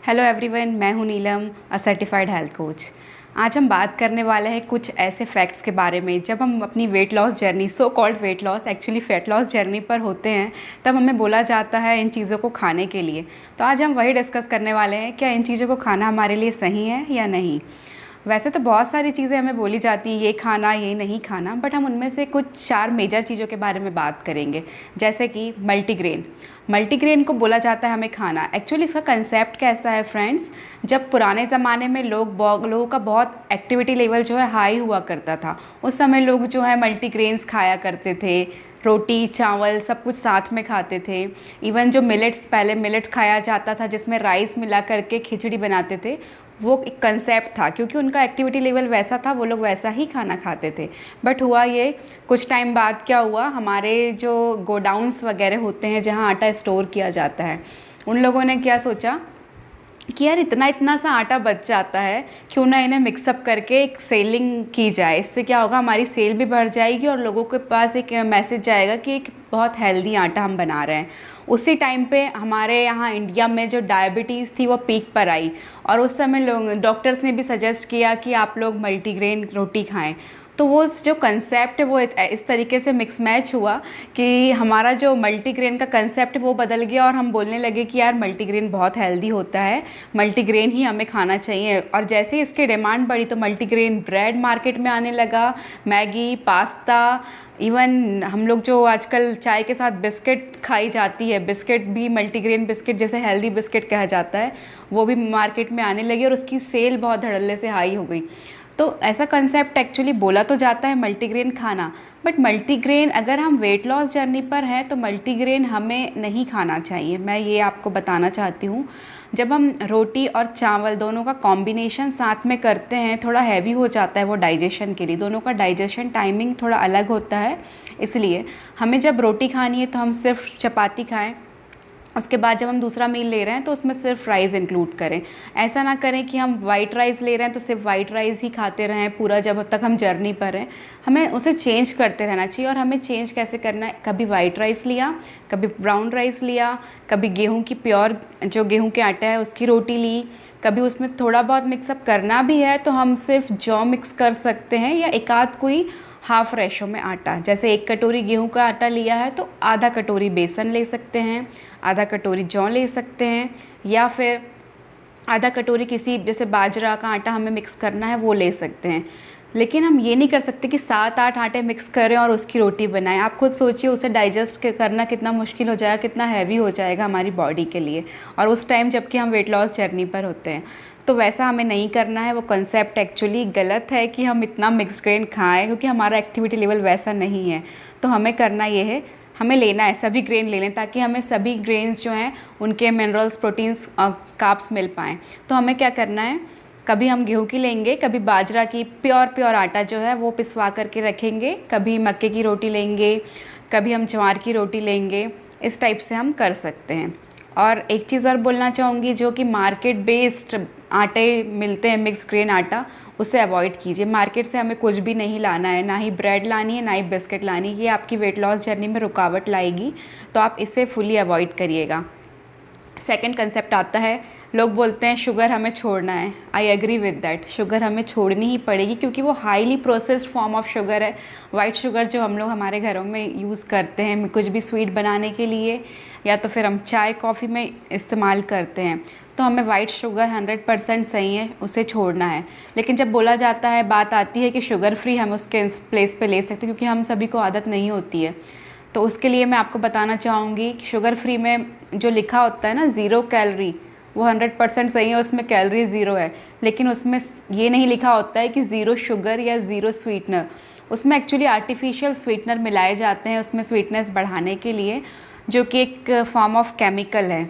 Hello everyone, मैं हूं नीलम, a certified health coach. आज हम बात करने वाले हैं कुछ ऐसे फैक्ट्स के बारे में। जब हम अपनी weight loss journey, so called weight loss, actually fat loss journey पर होते हैं, तब हमें बोला जाता है इन चीज़ों को खाने के लिए। तो आज हम वही डिस्कस करने वाले हैं, क्या इन चीज़ों को खाना हमारे लिए सही है या नहीं। वैसे तो बहुत सारी चीज़ें हमें बोली जाती हैं, ये खाना ये नहीं खाना, बट हम उनमें से कुछ 4 मेजर चीज़ों के बारे में बात करेंगे। जैसे कि मल्टीग्रेन। मल्टीग्रेन को बोला जाता है हमें खाना। एक्चुअली इसका कंसेप्ट कैसा है फ्रेंड्स, जब पुराने ज़माने में लोगों का बहुत एक्टिविटी लेवल जो है हाई हुआ करता था, उस समय लोग जो है मल्टीग्रेन्स खाया करते थे। रोटी चावल सब कुछ साथ में खाते थे। इवन जो मिलेट्स, पहले मिलेट खाया जाता था जिसमें राइस मिला करके खिचड़ी बनाते थे, वो एक कंसेप्ट था क्योंकि उनका एक्टिविटी लेवल वैसा था, वो लोग वैसा ही खाना खाते थे। बट हुआ ये, कुछ टाइम बाद क्या हुआ, हमारे जो गोडाउन्स वगैरह होते हैं जहाँ आटा स्टोर किया जाता है, उन लोगों ने क्या सोचा कि यार इतना इतना सा आटा बच जाता है, क्यों ना इन्हें मिक्सअप करके एक सेलिंग की जाए। इससे क्या होगा, हमारी सेल भी बढ़ जाएगी और लोगों के पास एक मैसेज जाएगा कि एक बहुत हेल्दी आटा हम बना रहे हैं। उसी टाइम पे हमारे यहाँ इंडिया में जो डायबिटीज़ थी वो पीक पर आई, और उस समय लोग, डॉक्टर्स ने भी सजेस्ट किया कि आप लोग मल्टीग्रेन रोटी खाएं। तो वो जो कंसेप्ट है वो इस तरीके से मिक्स मैच हुआ कि हमारा जो मल्टीग्रेन का कंसेप्ट वो बदल गया, और हम बोलने लगे कि यार मल्टीग्रेन बहुत हेल्दी होता है, मल्टीग्रेन ही हमें खाना चाहिए। और जैसे ही इसकी डिमांड बढ़ी तो मल्टीग्रेन ब्रेड मार्केट में आने लगा, मैगी, पास्ता, इवन हम लोग जो आजकल चाय के साथ बिस्किट खाई जाती है, बिस्किट भी मल्टीग्रेन बिस्किट, जैसे हेल्दी बिस्किट कहा जाता है, वो भी मार्केट में आने लगी और उसकी सेल बहुत धड़ल्ले से हाई हो गई। तो ऐसा कंसेप्ट एक्चुअली बोला तो जाता है मल्टीग्रेन खाना, बट मल्टीग्रेन अगर हम वेट लॉस जर्नी पर हैं तो मल्टीग्रेन हमें नहीं खाना चाहिए। मैं ये आपको बताना चाहती हूँ। जब हम रोटी और चावल दोनों का कॉम्बिनेशन साथ में करते हैं, थोड़ा हैवी हो जाता है वो डाइजेशन के लिए, दोनों का डाइजेशन टाइमिंग थोड़ा अलग होता है। इसलिए हमें जब रोटी खानी है तो हम सिर्फ चपाती खाएं, उसके बाद जब हम दूसरा मील ले रहे हैं तो उसमें सिर्फ राइस इंक्लूड करें। ऐसा ना करें कि हम वाइट राइस ले रहे हैं तो सिर्फ वाइट राइस ही खाते रहें पूरा, जब तक हम जर्नी पर हैं। हमें उसे चेंज करते रहना चाहिए। और हमें चेंज कैसे करना है, कभी वाइट राइस लिया, कभी ब्राउन राइस लिया, कभी गेहूं की प्योर जो गेहूं के आटा है उसकी रोटी ली, कभी उसमें थोड़ा बहुत मिक्सअप करना भी है तो हम सिर्फ जौ मिक्स कर सकते हैं, या एक आध कोई हाफ रेशो में आटा। जैसे 1 कटोरी गेहूं का आटा लिया है तो आधा कटोरी बेसन ले सकते हैं, आधा कटोरी जौ ले सकते हैं, या फिर आधा कटोरी किसी, जैसे बाजरा का आटा हमें मिक्स करना है वो ले सकते हैं। लेकिन हम ये नहीं कर सकते कि 7-8 आटे मिक्स करें और उसकी रोटी बनाएं। आप खुद सोचिए उसे डाइजेस्ट करना कितना मुश्किल हो जाएगा, कितना हैवी हो जाएगा हमारी बॉडी के लिए, और उस टाइम जबकि हम वेट लॉस जर्नी पर होते हैं। तो वैसा हमें नहीं करना है। वो कंसेप्ट एक्चुअली गलत है कि हम इतना मिक्स ग्रेन खाएं, क्योंकि हमारा एक्टिविटी लेवल वैसा नहीं है। तो हमें करना ये है, हमें लेना है सभी ग्रेन ले लें, ताकि हमें सभी ग्रेन्स जो हैं उनके मिनरल्स, प्रोटीन्स, कार्ब्स मिल पाएँ। तो हमें क्या करना है, कभी हम गेहूं की लेंगे, कभी बाजरा की प्योर आटा जो है वो पिसवा करके रखेंगे, कभी मक्के की रोटी लेंगे, कभी हम ज्वार की रोटी लेंगे। इस टाइप से हम कर सकते हैं। और एक चीज़ और बोलना चाहूँगी, जो कि मार्केट बेस्ड आटे मिलते हैं, मिक्स ग्रेन आटा, उसे अवॉइड कीजिए। मार्केट से हमें कुछ भी नहीं लाना है, ना ही ब्रेड लानी है, ना ही बिस्किट लानी है। ये आपकी वेट लॉस जर्नी में रुकावट लाएगी, तो आप इसे फुली अवॉइड करिएगा। सेकंड कंसेप्ट आता है, लोग बोलते हैं शुगर हमें छोड़ना है। I agree with that, sugar हमें छोड़नी ही पड़ेगी, क्योंकि वो highly processed form of sugar है। वाइट शुगर जो हम लोग हमारे घरों में यूज़ करते हैं कुछ भी स्वीट बनाने के लिए, या तो फिर हम चाय कॉफ़ी में इस्तेमाल करते हैं, तो हमें वाइट शुगर 100% सही है, उसे छोड़ना है। लेकिन जब बोला जाता है, बात आती है कि शुगर फ्री, हम उसके प्लेस पे ले सकते हैं, क्योंकि हम सभी को आदत नहीं होती है। तो उसके लिए मैं आपको बताना चाहूँगी कि शुगर फ्री में जो लिखा होता है ना 0 कैलोरी, वो 100% सही है, उसमें कैलोरी 0 है। लेकिन उसमें ये नहीं लिखा होता है कि 0 शुगर या 0 स्वीटनर। उसमें एक्चुअली आर्टिफिशियल स्वीटनर मिलाए जाते हैं उसमें स्वीटनेस बढ़ाने के लिए, जो कि एक फॉर्म ऑफ केमिकल है।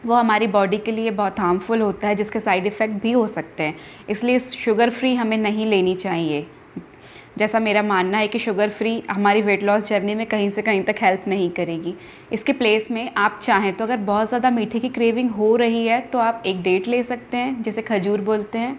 वो हमारी बॉडी के लिए बहुत हार्मफुल होता है, जिसके साइड इफ़ेक्ट भी हो सकते हैं। इसलिए शुगर फ्री हमें नहीं लेनी चाहिए। जैसा मेरा मानना है कि शुगर फ्री हमारी वेट लॉस जर्नी में कहीं से कहीं तक हेल्प नहीं करेगी। इसके प्लेस में आप चाहें तो, अगर बहुत ज़्यादा मीठे की क्रेविंग हो रही है, तो आप एक डेट ले सकते हैं, जिसे खजूर बोलते हैं,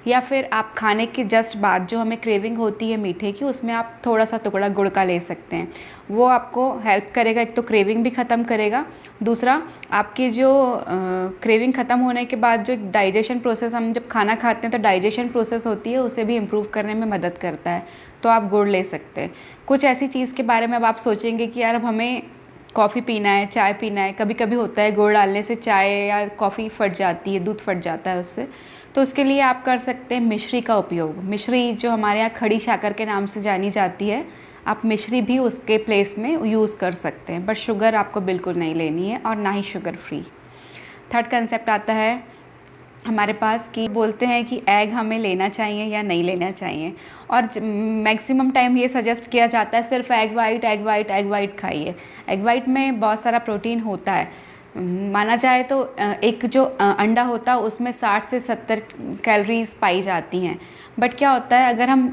या फिर आप खाने के जस्ट बाद जो हमें क्रेविंग होती है मीठे की, उसमें आप थोड़ा सा टुकड़ा गुड़ का ले सकते हैं। वो आपको हेल्प करेगा, एक तो क्रेविंग भी ख़त्म करेगा, दूसरा आपकी जो क्रेविंग ख़त्म होने के बाद जो डाइजेशन प्रोसेस, हम जब खाना खाते हैं तो डाइजेशन प्रोसेस होती है, उसे भी इम्प्रूव करने में मदद करता है। तो आप गुड़ ले सकते हैं। कुछ ऐसी चीज़ के बारे में अब आप सोचेंगे कि यार अब हमें कॉफ़ी पीना है, चाय पीना है, कभी कभी होता है गुड़ डालने से चाय या कॉफ़ी फट जाती है, दूध फट जाता है उससे। तो उसके लिए आप कर सकते हैं मिश्री का उपयोग। मिश्री जो हमारे यहाँ खड़ी शक्कर के नाम से जानी जाती है, आप मिश्री भी उसके प्लेस में यूज़ कर सकते हैं, बट शुगर आपको बिल्कुल नहीं लेनी है और ना ही शुगर फ्री। थर्ड कंसेप्ट आता है हमारे पास कि बोलते हैं कि एग हमें लेना चाहिए या नहीं लेना चाहिए, और मैक्सिमम टाइम ये सजेस्ट किया जाता है सिर्फ egg white, egg white, egg white खाइए। एग वाइट में बहुत सारा प्रोटीन होता है। माना जाए तो एक जो अंडा होता है उसमें 60 से 70 कैलोरीज पाई जाती हैं, बट क्या होता है अगर हम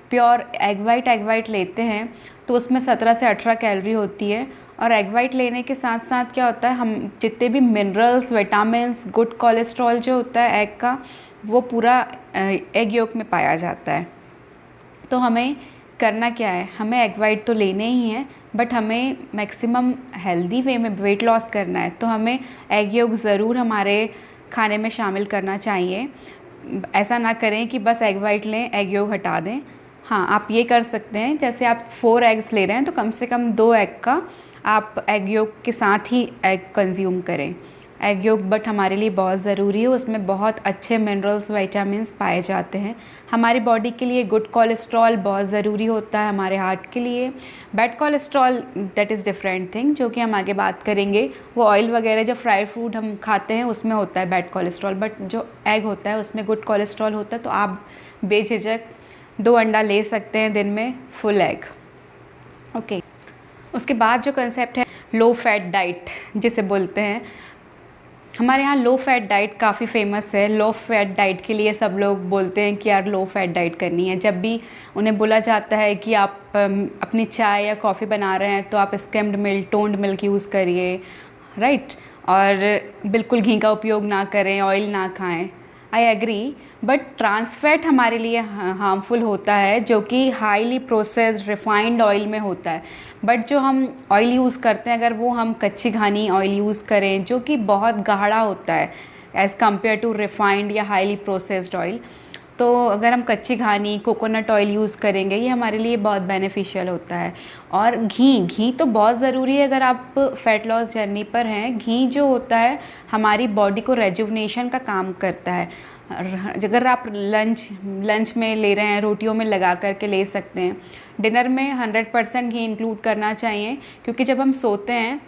प्योर एग वाइट लेते हैं तो उसमें 17 से 18 कैलोरी होती है। और एग वाइट लेने के साथ साथ क्या होता है, हम जितने भी मिनरल्स, विटामिन्स, गुड कोलेस्ट्रॉल जो होता है एग का, वो पूरा एग योक में पाया जाता है। तो हमें करना क्या है, हमें एग वाइट तो लेने ही हैं, बट हमें मैक्सिमम हेल्दी वे में वेट लॉस करना है, तो हमें एग योक ज़रूर हमारे खाने में शामिल करना चाहिए। ऐसा ना करें कि बस एग वाइट लें, एग योक हटा दें। हाँ, आप ये कर सकते हैं, जैसे आप 4 एग्स ले रहे हैं तो कम से कम 2 एग का आप एग योक के साथ ही एग कंज्यूम करें। एग योक बट हमारे लिए बहुत ज़रूरी है, उसमें बहुत अच्छे मिनरल्स, विटामिन्स पाए जाते हैं। हमारी बॉडी के लिए गुड कोलेस्ट्रॉल बहुत ज़रूरी होता है, हमारे हार्ट के लिए। Bad cholesterol that is different thing, जो कि हम आगे बात करेंगे। वो ऑयल वगैरह जो फ्राइड फूड हम खाते हैं उसमें होता है बैड कोलेस्ट्रॉल, बट जो एग होता है उसमें गुड कोलेस्ट्रॉल होता है। तो आप बेझिझक 2 अंडा ले सकते हैं दिन में, फुल एग। ओके, उसके बाद जो कंसेप्ट है लो फैट डाइट जिसे बोलते हैं, हमारे यहाँ लो फैट डाइट काफ़ी फेमस है। लो फैट डाइट के लिए सब लोग बोलते हैं कि यार लो फैट डाइट करनी है। जब भी उन्हें बोला जाता है कि आप अपनी चाय या कॉफ़ी बना रहे हैं तो आप skimmed milk, toned milk use करिए, राइट, और बिल्कुल घी का उपयोग ना करें, ऑयल ना खाएं। I agree, but trans fat हमारे लिए हार्मफुल होता है, जो कि हाईली प्रोसेस्ड रिफाइंड ऑयल में होता है। बट जो हम ऑयल यूज़ करते हैं, अगर वो हम कच्ची घानी ऑयल यूज़ करें जो कि बहुत गाढ़ा होता है एज़ कम्पेयर टू रिफाइंड या हाईली प्रोसेस्ड ऑयल, तो अगर हम कच्ची घानी कोकोनट ऑयल यूज़ करेंगे, ये हमारे लिए बहुत बेनिफिशियल होता है। और घी तो बहुत ज़रूरी है। अगर आप फ़ैट लॉस जर्नी पर हैं, घी जो होता है हमारी बॉडी को रेजुवनेशन का काम करता है। अगर आप लंच में ले रहे हैं, रोटियों में लगा करके ले सकते हैं। डिनर में 100% घी इंक्लूड करना चाहिए, क्योंकि जब हम सोते हैं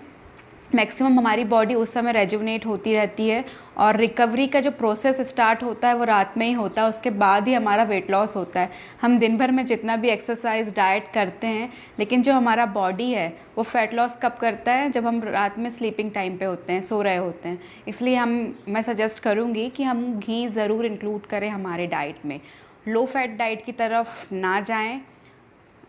मैक्सिमम हमारी बॉडी उस समय रेजुवनेट होती रहती है, और रिकवरी का जो प्रोसेस स्टार्ट होता है वो रात में ही होता है। उसके बाद ही हमारा वेट लॉस होता है। हम दिन भर में जितना भी एक्सरसाइज, डाइट करते हैं, लेकिन जो हमारा बॉडी है वो फैट लॉस कब करता है, जब हम रात में स्लीपिंग टाइम पे होते हैं, सो रहे होते हैं। इसलिए मैं सजेस्ट करूँगी कि हम घी ज़रूर इंक्लूड करें हमारे डाइट में। लो फैट डाइट की तरफ ना जाएँ।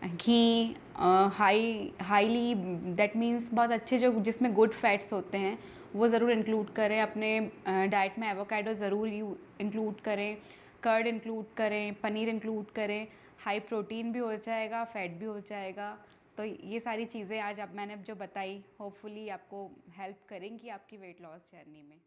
घी हाईली दैट मीन्स बहुत अच्छे जो जिसमें गुड फैट्स होते हैं वो ज़रूर इंक्लूड करें अपने डाइट में। एवोकाडो ज़रूर इंक्लूड करें, कर्ड इंक्लूड करें, पनीर इंक्लूड करें। हाई प्रोटीन भी हो जाएगा, फैट भी हो जाएगा। तो ये सारी चीज़ें आज अब मैंने जो बताई, होपफुली आपको हेल्प करेंगी आपकी वेट लॉस जर्नी में।